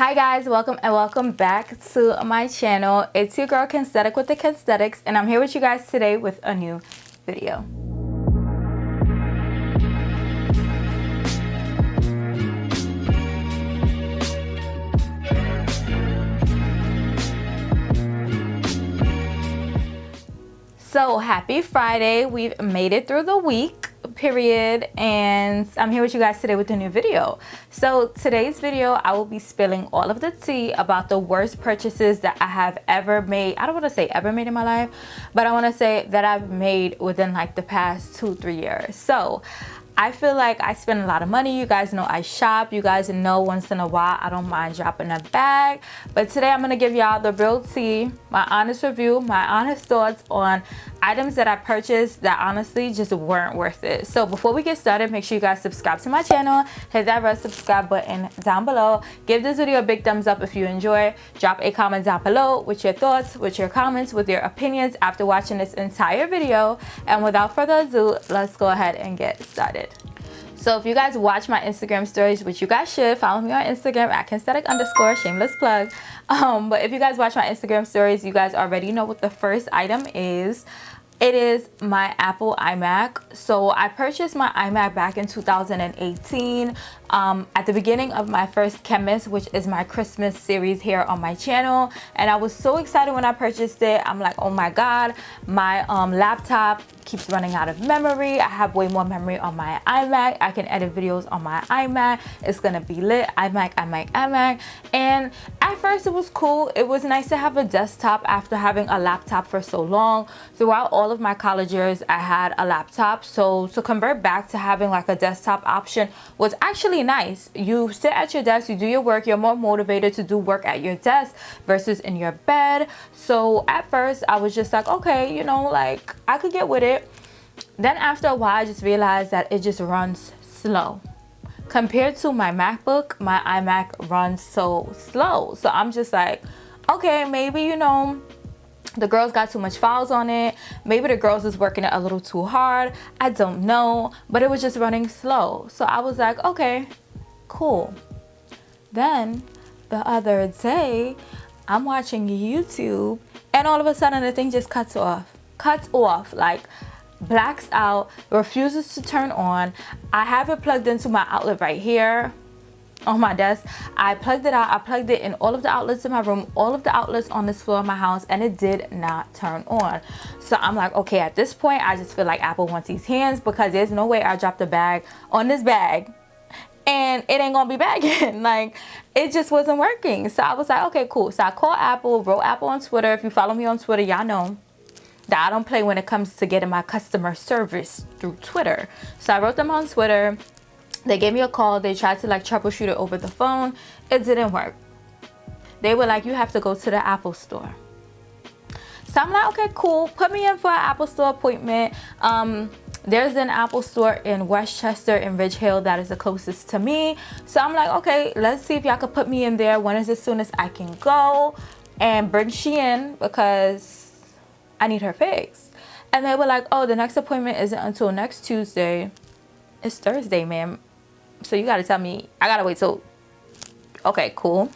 Hi guys, welcome back to my channel. It's your girl Kinsthetic with the Kinsthetics, and I'm here with you guys today with a new video. So happy Friday. We've made it through the week period, and I'm here with you guys today with a new video. So today's video, I will be spilling all of the tea about the worst purchases that I have ever made. I don't want to say ever made in my life, but I want to say that I've made within like the past 2-3 years. So I feel like I spend a lot of money. You guys know I shop. You guys know once in a while I don't mind dropping a bag. But today I'm going to give y'all the real tea, my honest review, my honest thoughts on items that I purchased that honestly just weren't worth it. So before we get started, make sure you guys subscribe to my channel. Hit that red subscribe button down below. Give this video a big thumbs up if you enjoy. Drop a comment down below with your thoughts, with your comments, with your opinions after watching this entire video. And without further ado, let's go ahead and get started. So if you guys watch my Instagram stories, which you guys should, follow me on Instagram at Kinsthetic_, shameless plug. But if you guys watch my Instagram stories, you guys already know what the first item is. It is my Apple iMac. So I purchased my iMac back in 2018 at the beginning of my first Chemist, which is my Christmas series here on my channel. And I was so excited when I purchased it. I'm like, oh my God, my laptop keeps running out of memory. I have way more memory on my iMac. I can edit videos on my iMac. It's gonna be lit. iMac. And at first it was cool. It was nice to have a desktop after having a laptop for so long. Throughout all of my college years, I had a laptop. So to convert back to having like a desktop option was actually nice. You sit at your desk, you do your work, you're more motivated to do work at your desk versus in your bed. So at first I was just like, okay, you know, like I could get with it. Then after a while, I just realized that it just runs slow. Compared to my MacBook, my iMac runs so slow. So I'm just like, okay, maybe, you know, the girls got too much files on it. Maybe the girls is working it a little too hard. I don't know, but it was just running slow. So I was like, okay, cool. Then the other day, I'm watching YouTube and all of a sudden the thing just cuts off, like blacks out, refuses to turn on. I have it plugged into my outlet right here on my desk. I plugged it out. I plugged it in all of the outlets in my room, all of the outlets on this floor of my house, and it did not turn on. So I'm like, okay, at this point, I just feel like Apple wants these hands, because there's no way I dropped a bag on this bag and it ain't gonna be bagging. Like, it just wasn't working. So I was like, okay, cool. So I called Apple, wrote Apple on Twitter. If you follow me on Twitter, y'all know that I don't play when it comes to getting my customer service through Twitter. So I wrote them on Twitter. They gave me a call. They tried to like troubleshoot it over the phone. It didn't work. They were like, you have to go to the Apple store. So I'm like, okay, cool. Put me in for an Apple store appointment. There's an Apple store in Westchester in Ridge Hill that is the closest to me. So I'm like, okay, let's see if y'all could put me in there. When is as soon as I can go and bring she in, because I need her fixed. And they were like, oh, the next appointment isn't until next Tuesday. It's Thursday, ma'am. So you gotta tell me, I gotta wait till, okay, cool.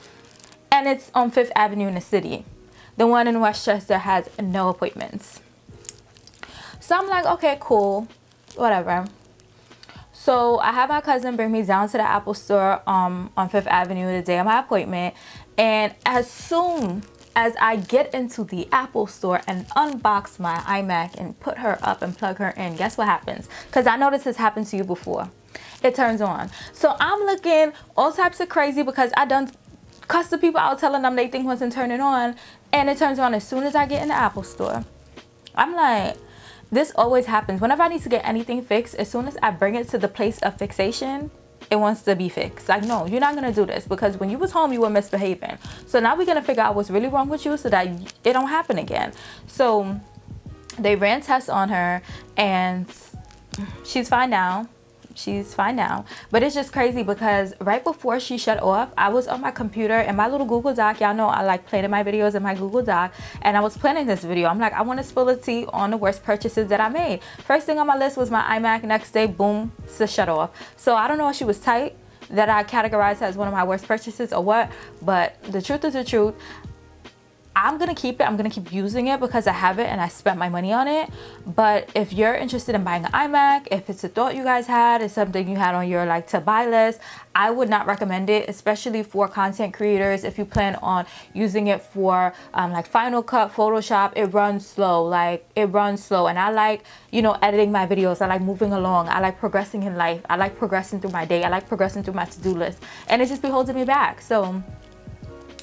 And it's on 5th Avenue in the city. The one in Westchester has no appointments. So I'm like, okay, cool, whatever. So I have my cousin bring me down to the Apple store on 5th Avenue the day of my appointment. And as soon as I get into the Apple store and unbox my iMac and put her up and plug her in, guess what happens? Because I know this has happened to you before. It turns on. So I'm looking all types of crazy because I done cussed the people out telling them they think wasn't turning on, and it turns on as soon as I get in the Apple store. I'm like, this always happens. Whenever I need to get anything fixed, as soon as I bring it to the place of fixation, it wants to be fixed. Like, no, you're not gonna do this, because when you was home, you were misbehaving. So now we're gonna figure out what's really wrong with you so that it don't happen again. So they ran tests on her and she's fine now. But it's just crazy because right before she shut off, I was on my computer in my little Google Doc. Y'all know I like planning my videos in my Google Doc, and I was planning this video. I'm like, I want to spill the tea on the worst purchases that I made. First thing on my list was my iMac. Next day, boom, to shut off. So I don't know if she was tight, that I categorize as one of my worst purchases or what, but the truth is the truth. I'm gonna keep it. I'm gonna keep using it because I have it and I spent my money on it. But if you're interested in buying an iMac, if it's a thought you guys had, it's something you had on your like to buy list, I would not recommend it, especially for content creators. If you plan on using it for like Final Cut, Photoshop, it runs slow. Like it runs slow, and I like, you know, editing my videos. I like moving along. I like progressing in life. I like progressing through my day. I like progressing through my to-do list, and it just be holding me back. So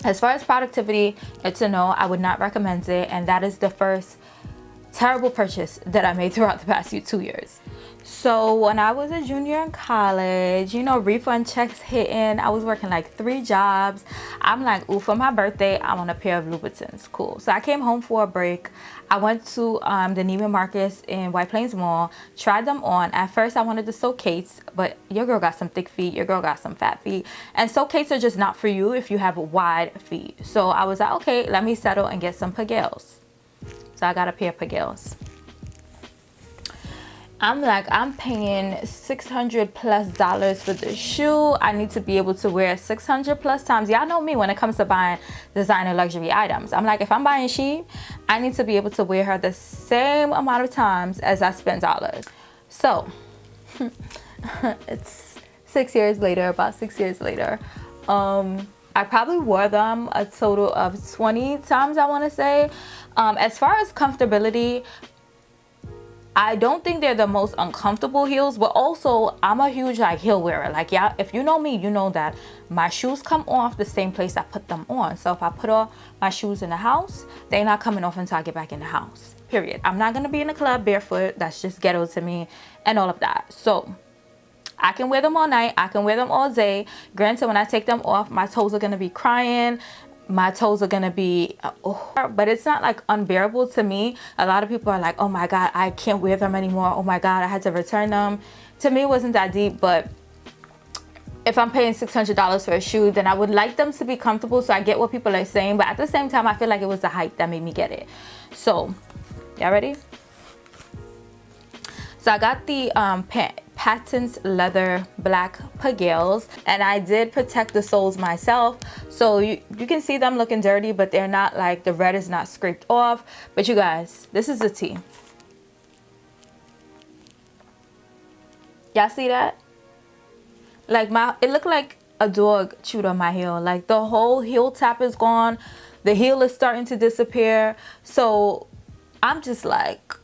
as far as productivity, it's a no. I would not recommend it. And that is the first terrible purchase that I made throughout the past 2 years. So when I was a junior in college, you know, refund checks hitting. I was working like 3 jobs. I'm like, ooh, for my birthday, I want a pair of Louboutins. Cool. So I came home for a break. I went to the Neiman Marcus in White Plains Mall, tried them on. At first, I wanted the Socates, but your girl got some thick feet. Your girl got some fat feet. And Socates are just not for you if you have wide feet. So I was like, okay, let me settle and get some Pagels. So I got a pair of Pagels. I'm like, I'm paying $600+ for the shoe. I need to be able to wear 600+ times. Y'all know me when it comes to buying designer luxury items. I'm like, if I'm buying She, I need to be able to wear her the same amount of times as I spend dollars. So it's 6 years later, about 6 years later. I probably wore them a total of 20 times, I want to say. As far as comfortability, I don't think they're the most uncomfortable heels, but also I'm a huge like heel wearer. Like, yeah, if you know me, you know that my shoes come off the same place I put them on. So if I put on my shoes in the house, they're not coming off until I get back in the house, period. I'm not going to be in the club barefoot. That's just ghetto to me and all of that. So I can wear them all night. I can wear them all day. Granted, when I take them off, my toes are going to be crying. My toes are gonna be but it's not like unbearable to me. A lot of people are like, oh my god, I can't wear them anymore. Oh my god, I had to return them. To me, it wasn't that deep. But if I'm paying $600 for a shoe, then I would like them to be comfortable. So I get what people are saying, but at the same time, I feel like it was the hype that made me get it. So y'all ready? So I got the Patents leather black Pagels, and I did protect the soles myself, so you can see them looking dirty, but they're not like, the red is not scraped off. But you guys, this is the tea. Y'all see that? Like it looked like a dog chewed on my heel. Like the whole heel tap is gone. The heel is starting to disappear. So I'm just like,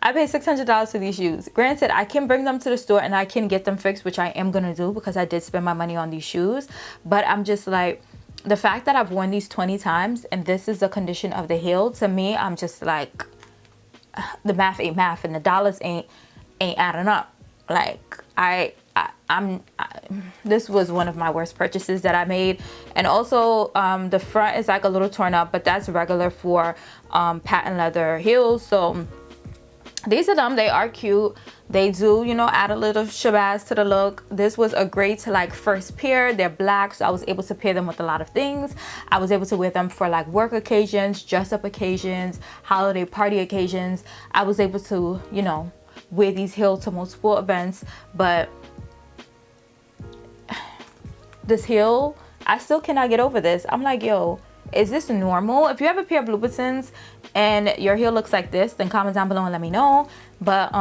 I paid $600 for these shoes. Granted, I can bring them to the store and I can get them fixed, which I am going to do because I did spend my money on these shoes. But I'm just like, the fact that I've worn these 20 times and this is the condition of the heel, to me, I'm just like, the math ain't math and the dollars ain't adding up. Like, this was one of my worst purchases that I made. And also, the front is like a little torn up, but that's regular for patent leather heels. So these are them. They are cute. They do, you know, add a little shabazz to the look. This was a great like first pair. They're black, so I was able to pair them with a lot of things. I was able to wear them for like work occasions, dress up occasions, holiday party occasions. I was able to, you know, wear these heels to multiple events. But this heel, I still cannot get over this. I'm like, yo, is this normal? If you have a pair of Louboutins and your heel looks like this, then comment down below and let me know. But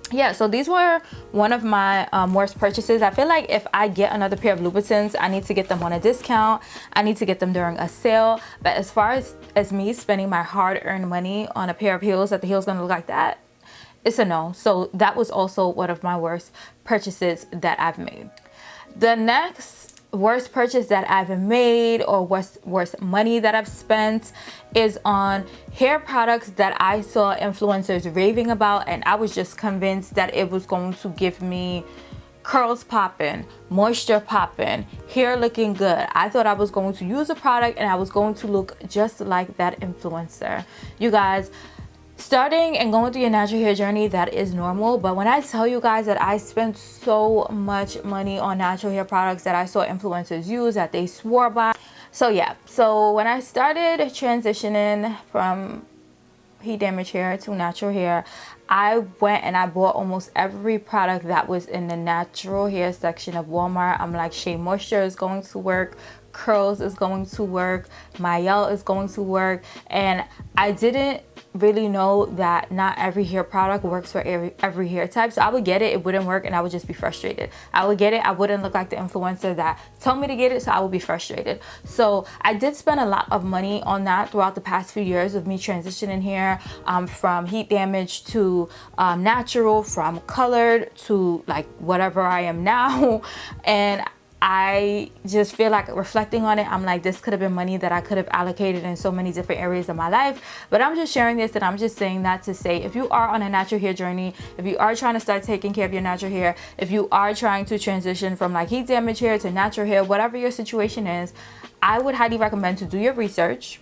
yeah, so these were one of my worst purchases. I feel like if I get another pair of Louboutins, I need to get them on a discount. I need to get them during a sale. But as far as me spending my hard-earned money on a pair of heels that the heel's gonna look like that, it's a no. So that was also one of my worst purchases that I've made. The next worst purchase that I've made, or worst money that I've spent, is on hair products that I saw influencers raving about, and I was just convinced that it was going to give me curls popping, moisture popping, hair looking good. I thought I was going to use a product and I was going to look just like that influencer. You guys, starting and going through your natural hair journey, that is normal. But when I tell you guys that I spent so much money on natural hair products that I saw influencers use, that they swore by. So yeah, so when I started transitioning from Heat Damage Hair to natural hair, I went and I bought almost every product that was in the natural hair section of Walmart. I'm like, Shea Moisture is going to work, Curls is going to work, Mielle is going to work. And I didn't really know that not every hair product works for every hair type. So I would get it, it wouldn't work, and I would just be frustrated. I would get it, I wouldn't look like the influencer that told me to get it, so I would be frustrated. So I did spend a lot of money on that throughout the past few years of me transitioning hair, from heat damage to natural, from colored to like whatever I am now. And I just feel like, reflecting on it, I'm like, this could have been money that I could have allocated in so many different areas of my life. But I'm just sharing this, and I'm just saying that to say, if you are on a natural hair journey, if you are trying to start taking care of your natural hair, if you are trying to transition from like heat damage hair to natural hair, whatever your situation is, I would highly recommend to do your research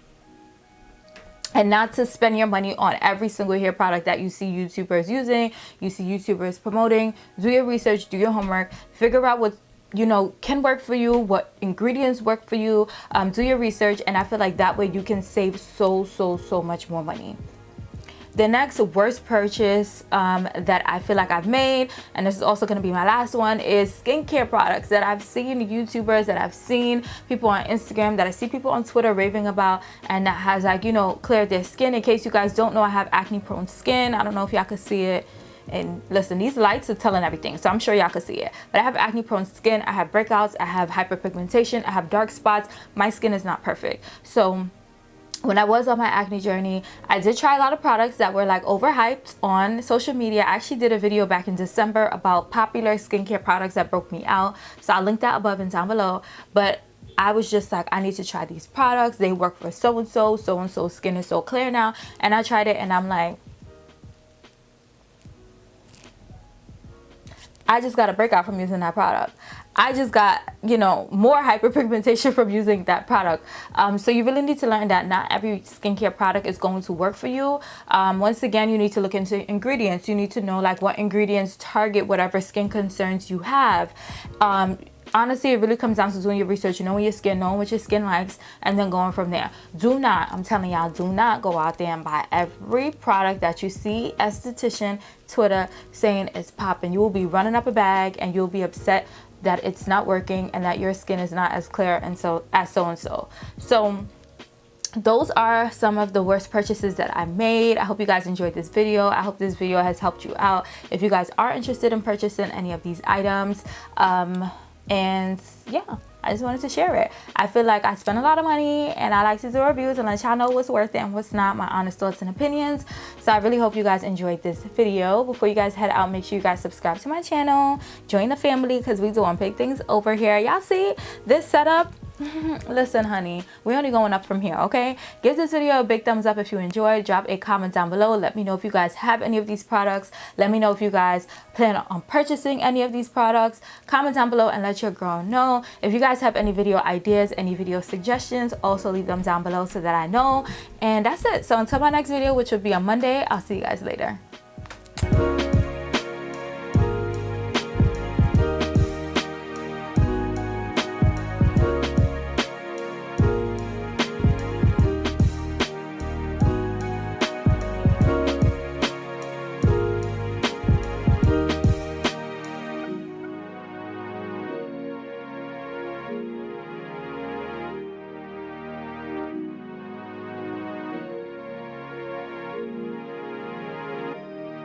and not to spend your money on every single hair product that you see YouTubers using, you see YouTubers promoting. Do your research, do your homework, figure out what can work for you, what ingredients work for you. Do your research, and I feel like that way you can save so much more money. The next worst purchase that I feel like I've made, and this is also going to be my last one, is skincare products that I've seen YouTubers, that I've seen people on Instagram, that I see people on Twitter raving about, and that has like, cleared their skin. In case you guys don't know, I have acne prone skin. I don't know if y'all could see it. And listen, these lights are telling everything, so I'm sure y'all can see it. But I have acne prone skin, I have breakouts, I have hyperpigmentation, I have dark spots. My skin is not perfect. So when I was on my acne journey, I did try a lot of products that were like overhyped on social media. I actually did a video back in December about popular skincare products that broke me out, so I'll link that above and down below. But I was just like, I need to try these products. They work for so-and-so skin is so clear now. And I tried it, and I'm like, I just got a breakout from using that product. I just got, more hyperpigmentation from using that product. So you really need to learn that not every skincare product is going to work for you. Once again, you need to look into ingredients. You need to know like what ingredients target whatever skin concerns you have. Honestly, it really comes down to doing your research, knowing your skin, knowing what your skin likes, and then going from there. I'm telling y'all, do not go out there and buy every product that you see esthetician Twitter saying it's popping. You will be running up a bag, and you'll be upset that it's not working and that your skin is not as clear and so those are some of the worst purchases that I made. I hope you guys enjoyed this video. I hope this video has helped you out if you guys are interested in purchasing any of these items. And yeah, I just wanted to share it. I feel like I spend a lot of money, and I like to do reviews and let y'all know what's worth it and what's not, my honest thoughts and opinions. So I really hope you guys enjoyed this video. Before you guys head out, make sure you guys subscribe to my channel, join the family, because we doing big things over here. Y'all see this setup? Listen, honey, we're only going up from here, okay? Give this video a big thumbs up if you enjoyed. Drop a comment down below. Let me know if you guys have any of these products. Let me know if you guys plan on purchasing any of these products. Comment down below and let your girl know. If you guys have any video ideas, any video suggestions, also leave them down below so that I know. And that's it. So until my next video, which will be on Monday, I'll see you guys later.